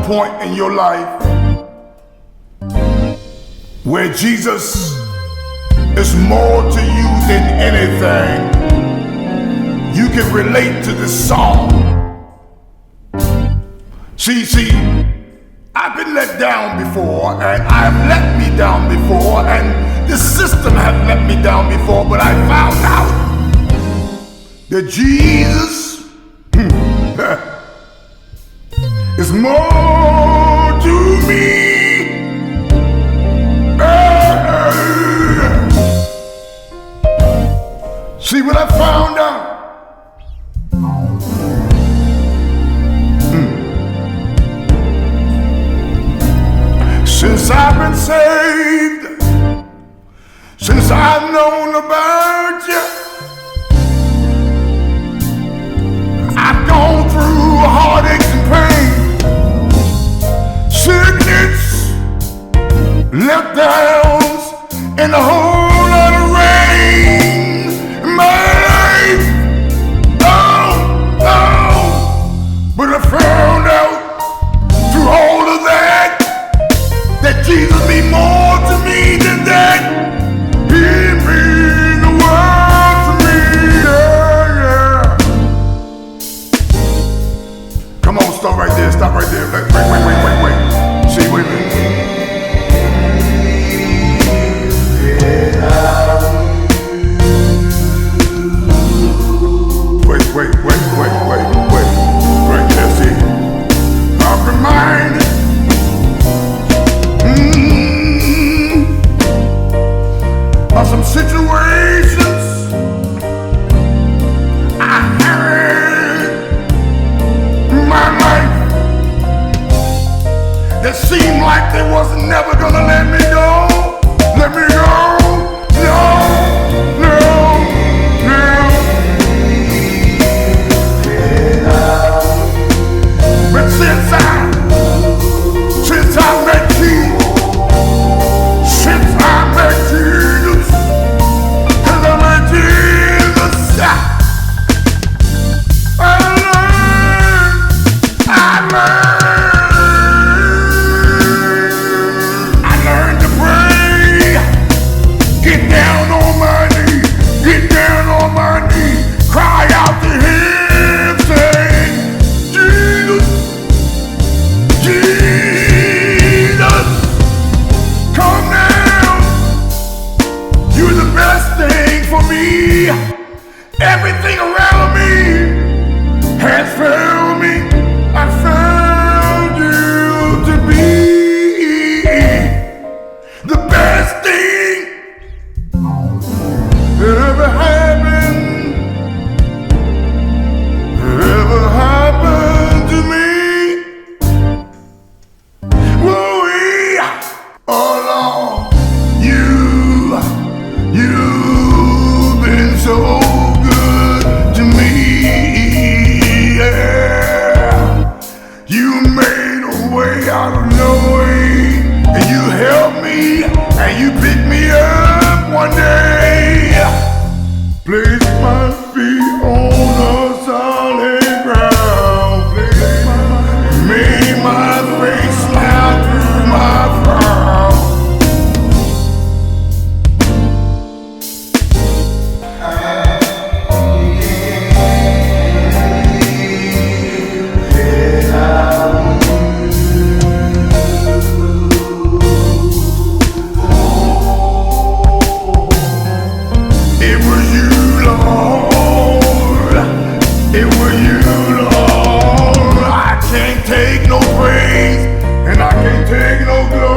point in your life where Jesus is more to you than anything, you can relate to this song. See, I've been let down before, and I've let me down before, and the system has let me down before, but I found out that Jesus is more to me. See what I found out? Since I've been saved, since I've known about you, I've gone through heartaches and pain, sickness, letdowns, and a whole lot of rain in my life. Oh, but I found out through all of that Jesus be more to me than that. He means the world to me, yeah. Come on, stop right there, stop right there. Wait. See, wait a minute. Wait. Right there, see. I'm reminded of some situations I had in my life that seemed like they wasn't never gonna let me go. No. But since I met Jesus, I learned to pray. Get down on my knees, cry out to Him, saying, Jesus, come now. You're the best thing for me. Everything around me has failed me. I found you to be the best thing that ever happened to me. Woo-wee. Oh Lord, you've been so good to me. Yeah. You made a way out of no way, and you helped me, and you picked me up one day. Place my feet on a solid ground. Made my face smile through my frown. Take no praise, and I can't take no glory.